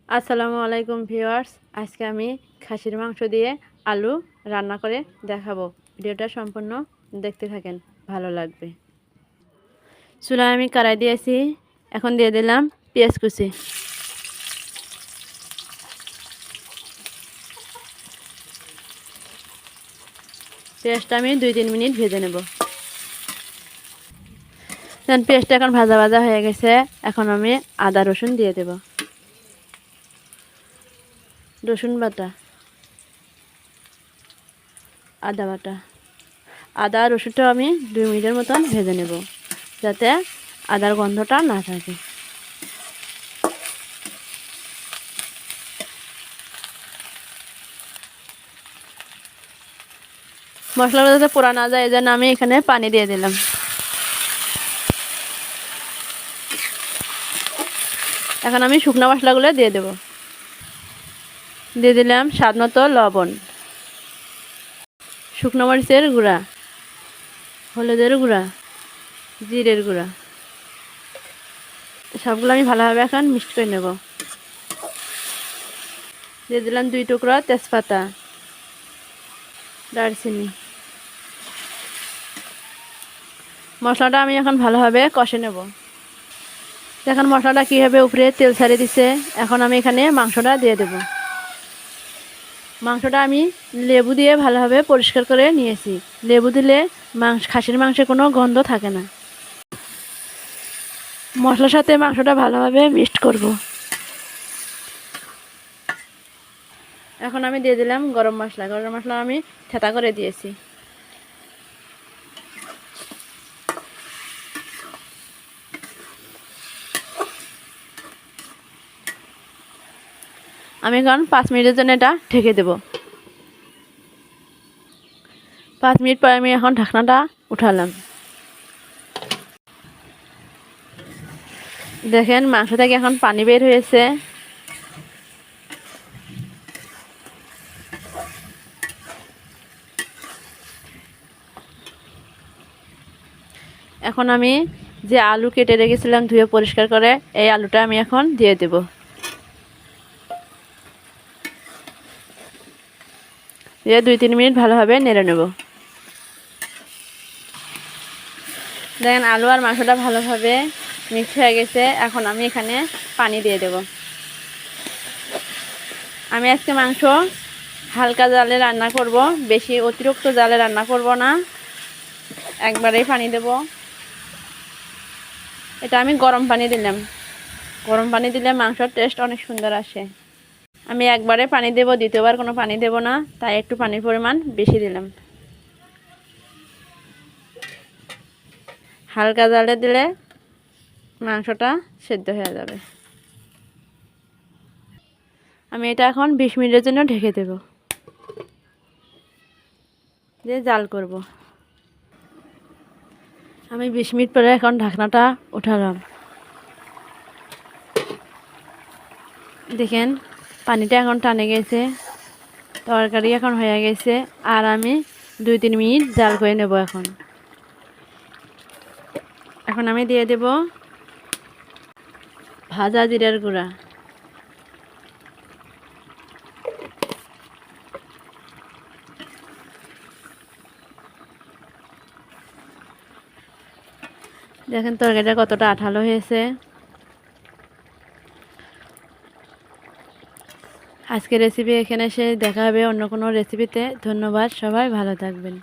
আসসালামু আলাইকুম ভিউয়ার্স, আজকে আমি খাসির মাংস দিয়ে আলু রান্না করে দেখাবো। ভিডিওটা সম্পূর্ণ দেখতে থাকেন, ভালো লাগবে। চুলায় আমি কড়াই দিয়েছি, এখন দিয়ে দিলাম পেঁয়াজ কুচি। পেঁয়াজটা আমি 2-3 মিনিট ভেজে নেব। পেঁয়াজটা এখন ভাজা ভাজা হয়ে গেছে, এখন আমি আদা রসুন দিয়ে দেব। রসুন বাটা, আদা বাটা, আদা রসুনটা আমি 2 মিনিটের মতন ভেজে নেব, যাতে আদার গন্ধটা না থাকে। মশলাগুলো যাতে পোড়া না যায়, এই জন্য আমি এখানে পানি দিয়ে দিলাম। এখন আমি শুকনো মশলাগুলো দিয়ে দেব। দিয়ে দিলাম স্বাদ মতো লবণ, শুকনো মরিচের গুঁড়া, হলুদের গুঁড়া, জিরের গুঁড়া, সবগুলো আমি ভালোভাবে এখন মিক্সড করে নেব। দিয়ে দিলাম 2 টুকরা তেজপাতা, দারচিনি। মশলাটা আমি এখন ভালোভাবে কষে নেব। এখন মশলাটা কীভাবে উপরে তেল ছাড়িয়ে দিচ্ছে, এখন আমি এখানে মাংসটা দিয়ে দেব। মাংসটা আমি লেবু দিয়ে ভালোভাবে পরিষ্কার করে নিয়েছি। লেবু দিলে খাসির মাংসে কোনো গন্ধ থাকে না। মশলার সাথে মাংসটা ভালোভাবে মিক্সড করব। এখন আমি দিয়ে দিলাম গরম মশলা। গরম মশলা আমি থেতা করে দিয়েছি। আমি এখন 5 মিনিটের জন্য এটা ঢেকে দেব। 5 মিনিট পরে আমি এখন ঢাকনাটা উঠালাম। দেখেন মাংস থেকে এখন পানি বের হয়েছে। এখন আমি যে আলু কেটে রেখেছিলাম ধুয়ে পরিষ্কার করে, এই আলুটা আমি এখন দিয়ে দেব। দিয়ে 2-3 মিনিট ভালোভাবে নেড়ে নেব। দেখেন আলু আর মাংসটা ভালোভাবে মিক্স হয়ে গেছে। এখন আমি এখানে পানি দিয়ে দেব। আমি আজকে মাংস হালকা জালে রান্না করব, বেশি অতিরিক্ত জালে রান্না করব না, একবারেই পানি দেব। এটা আমি গরম পানি দিলাম। গরম পানি দিলে মাংসর টেস্ট অনেক সুন্দর আসে। আমি একবারে পানি দেব, দ্বিতীয়বার কোনো পানি দেব না, তাই একটু পানির পরিমাণ বেশি দিলাম। হালকা জালে দিলে মাংসটা সেদ্ধ হয়ে যাবে। আমি এটা এখন 20 মিনিটের জন্য ঢেকে দেব, দিয়ে জাল করব। আমি 20 মিনিট পরে এখন ঢাকনাটা উঠালাম। দেখেন পানিটা এখন টানে গেছে, তরকারি এখন হয়ে গেছে। আর আমি 2-3 মিনিট জাল করে নেব। এখন আমি দিয়ে দেব ভাজা জিরার গুঁড়া, দেখেন তরকারিটা কতটা আঠালো হয়েছে। আজকের রেসিপি এখানে শেষ, দেখা হবে অন্য কোনো রেসিপিতে। ধন্যবাদ, সবাই ভালো থাকবেন।